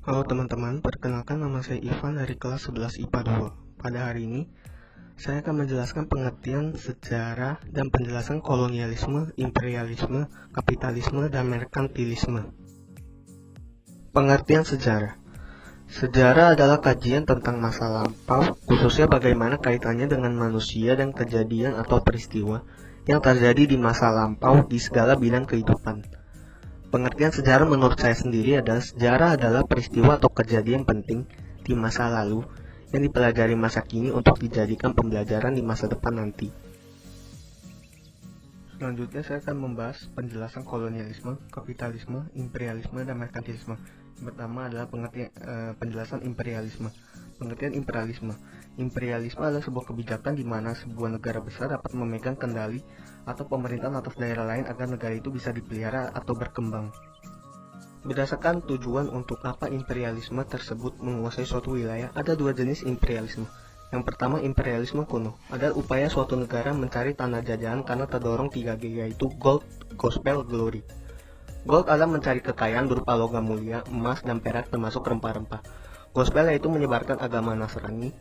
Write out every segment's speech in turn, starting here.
Halo teman-teman, perkenalkan nama saya Ivan dari kelas 11 IPA 2. Pada hari ini, saya akan menjelaskan pengertian sejarah dan penjelasan kolonialisme, imperialisme, kapitalisme, dan merkantilisme. Pengertian sejarah. Sejarah adalah kajian tentang masa lampau, khususnya bagaimana kaitannya dengan manusia dan kejadian atau peristiwa yang terjadi di masa lampau di segala bidang kehidupan. Pengertian sejarah menurut saya sendiri adalah sejarah adalah peristiwa atau kejadian penting di masa lalu yang dipelajari masa kini untuk dijadikan pembelajaran di masa depan nanti. Selanjutnya saya akan membahas penjelasan kolonialisme, kapitalisme, imperialisme, dan merkantilisme. Yang pertama adalah penjelasan imperialisme. Pengertian imperialisme. Imperialisme adalah sebuah kebijakan di mana sebuah negara besar dapat memegang kendali atau pemerintahan atas daerah lain agar negara itu bisa dipelihara atau berkembang. Berdasarkan tujuan untuk apa imperialisme tersebut menguasai suatu wilayah, ada dua jenis imperialisme. Yang pertama, imperialisme kuno adalah upaya suatu negara mencari tanah jajahan karena terdorong 3G, yaitu gold, gospel, glory. Gold adalah mencari kekayaan berupa logam mulia, emas, dan perak termasuk rempah-rempah. Gospel yaitu menyebarkan agama Nasrani,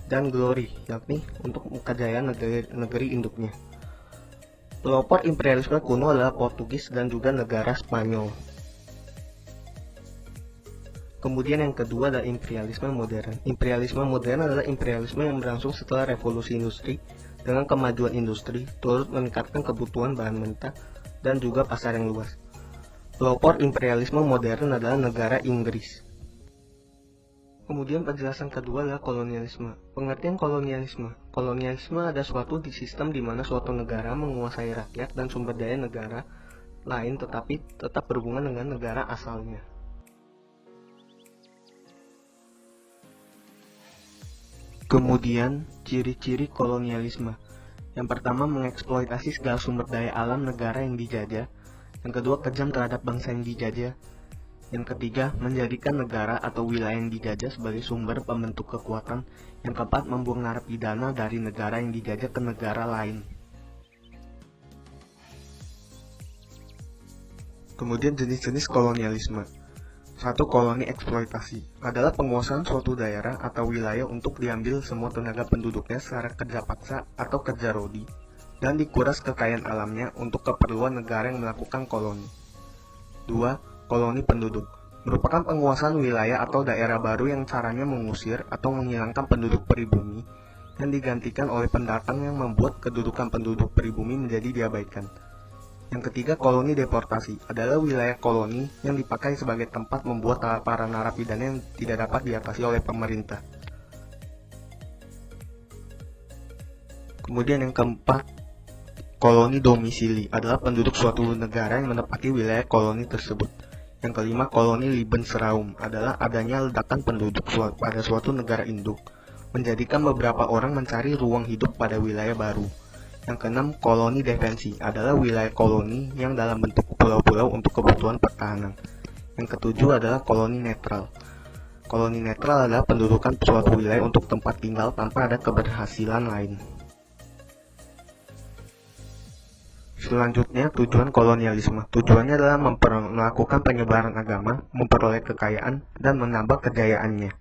dan glory yakni untuk kejayaan negeri induknya. Pelopor imperialisme kuno adalah Portugis dan juga negara Spanyol. Kemudian yang kedua adalah imperialisme modern. Imperialisme modern adalah imperialisme yang berlangsung setelah revolusi industri. Dengan kemajuan industri, turut meningkatkan kebutuhan bahan mentah dan juga pasar yang luas. Pelopor imperialisme modern adalah negara Inggris. Kemudian penjelasan kedua adalah kolonialisme. Pengertian kolonialisme. Kolonialisme adalah suatu sistem di mana suatu negara menguasai rakyat dan sumber daya negara lain tetapi tetap berhubungan dengan negara asalnya. Kemudian, ciri-ciri kolonialisme. Yang pertama, mengeksploitasi segala sumber daya alam negara yang dijajah. Yang kedua, kejam terhadap bangsa yang dijajah. Yang ketiga, menjadikan negara atau wilayah yang dijajah sebagai sumber pembentuk kekuatan. Yang keempat, membuang narapidana dari negara yang dijajah ke negara lain. Kemudian jenis-jenis kolonialisme. 1. Koloni eksploitasi adalah penguasaan suatu daerah atau wilayah untuk diambil semua tenaga penduduknya secara kerja paksa atau kerja rodi dan dikuras kekayaan alamnya untuk keperluan negara yang melakukan koloni. 2. Koloni penduduk merupakan penguasaan wilayah atau daerah baru yang caranya mengusir atau menghilangkan penduduk pribumi yang digantikan oleh pendatang yang membuat kedudukan penduduk pribumi menjadi diabaikan. Yang ketiga, koloni deportasi adalah wilayah koloni yang dipakai sebagai tempat membuat para narapidana yang tidak dapat diatasi oleh pemerintah. Kemudian yang keempat, koloni domisili adalah penduduk suatu negara yang menempati wilayah koloni tersebut. Yang kelima, koloni Lebensraum adalah adanya ledakan penduduk pada suatu negara induk, menjadikan beberapa orang mencari ruang hidup pada wilayah baru. Yang keenam, koloni defensi adalah wilayah koloni yang dalam bentuk pulau-pulau untuk kebutuhan pertahanan. Yang ketujuh adalah koloni netral. Koloni netral adalah pendudukan suatu wilayah untuk tempat tinggal tanpa ada keberhasilan lain. Selanjutnya, tujuan kolonialisme. Tujuannya adalah melakukan penyebaran agama, memperoleh kekayaan, dan menambah kejayaannya.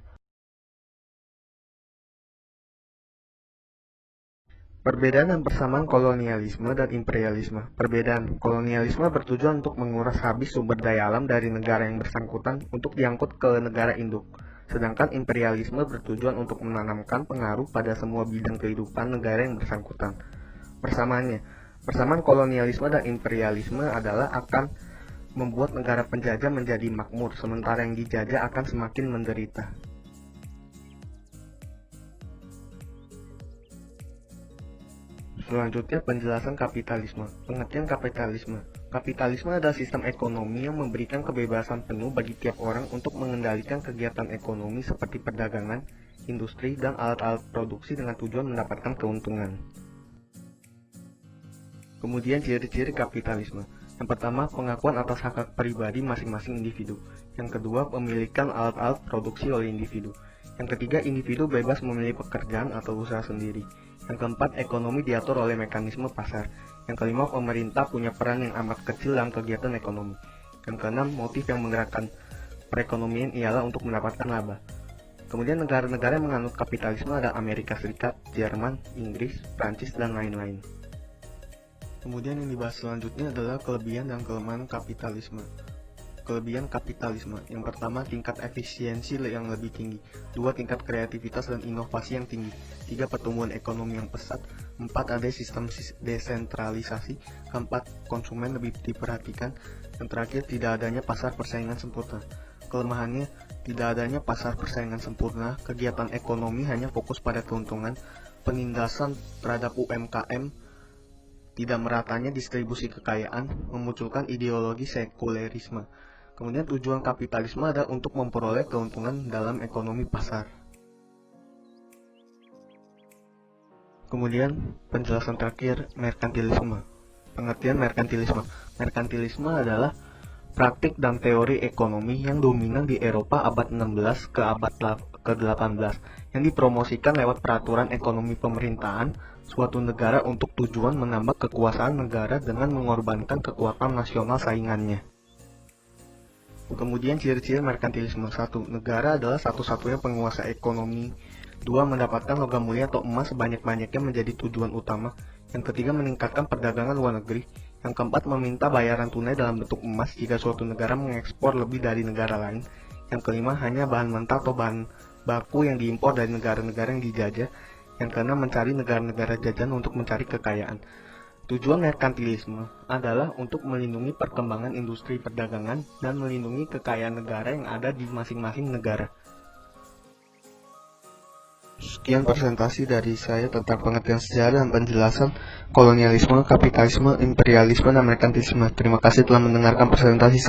Perbedaan dan persamaan kolonialisme dan imperialisme. Perbedaan, kolonialisme bertujuan untuk menguras habis sumber daya alam dari negara yang bersangkutan untuk diangkut ke negara induk. Sedangkan imperialisme bertujuan untuk menanamkan pengaruh pada semua bidang kehidupan negara yang bersangkutan. Persamaan kolonialisme dan imperialisme adalah akan membuat negara penjajah menjadi makmur, sementara yang dijajah akan semakin menderita. Selanjutnya, penjelasan kapitalisme. Pengertian kapitalisme. Kapitalisme adalah sistem ekonomi yang memberikan kebebasan penuh bagi tiap orang untuk mengendalikan kegiatan ekonomi seperti perdagangan, industri, dan alat-alat produksi dengan tujuan mendapatkan keuntungan. Kemudian ciri-ciri kapitalisme. Yang pertama, pengakuan atas hak pribadi masing-masing individu. Yang kedua, pemilikan alat-alat produksi oleh individu. Yang ketiga, individu bebas memilih pekerjaan atau usaha sendiri. Yang keempat, ekonomi diatur oleh mekanisme pasar. Yang kelima, pemerintah punya peran yang amat kecil dalam kegiatan ekonomi. Yang keenam, motif yang menggerakkan perekonomian ialah untuk mendapatkan laba. Kemudian negara-negara yang menganut kapitalisme ada Amerika Serikat, Jerman, Inggris, Prancis, dan lain-lain. Kemudian yang dibahas selanjutnya adalah kelebihan dan kelemahan kapitalisme. Kelebihan kapitalisme. Yang pertama, tingkat efisiensi yang lebih tinggi. 2, tingkat kreativitas dan inovasi yang tinggi. 3, pertumbuhan ekonomi yang pesat. 4, ada sistem desentralisasi. 4, konsumen lebih diperhatikan. Yang terakhir, tidak adanya pasar persaingan sempurna. Kelemahannya, tidak adanya pasar persaingan sempurna, kegiatan ekonomi hanya fokus pada keuntungan, penindasan terhadap UMKM, tidak meratanya distribusi kekayaan, memunculkan ideologi sekulerisme. Kemudian tujuan kapitalisme adalah untuk memperoleh keuntungan dalam ekonomi pasar. Kemudian penjelasan terakhir, merkantilisme. Pengertian merkantilisme. Merkantilisme adalah praktik dan teori ekonomi yang dominan di Eropa abad 16 ke abad ke-18 yang dipromosikan lewat peraturan ekonomi pemerintahan suatu negara untuk tujuan menambah kekuasaan negara dengan mengorbankan kekuatan nasional saingannya. Kemudian ciri-ciri merkantilisme. 1. Negara adalah satu-satunya penguasa ekonomi. 2. Mendapatkan logam mulia atau emas sebanyak-banyaknya menjadi tujuan utama. Yang ketiga, meningkatkan perdagangan luar negeri. Yang keempat, meminta bayaran tunai dalam bentuk emas jika suatu negara mengekspor lebih dari negara lain. Yang kelima, hanya bahan mentah atau bahan baku yang diimpor dari negara-negara yang dijajah. Yang keenam, mencari negara-negara jajan untuk mencari kekayaan. Tujuan merkantilisme adalah untuk melindungi perkembangan industri perdagangan dan melindungi kekayaan negara yang ada di masing-masing negara. Sekian presentasi dari saya tentang pengertian sejarah dan penjelasan kolonialisme, kapitalisme, imperialisme, dan merkantilisme. Terima kasih telah mendengarkan presentasi saya.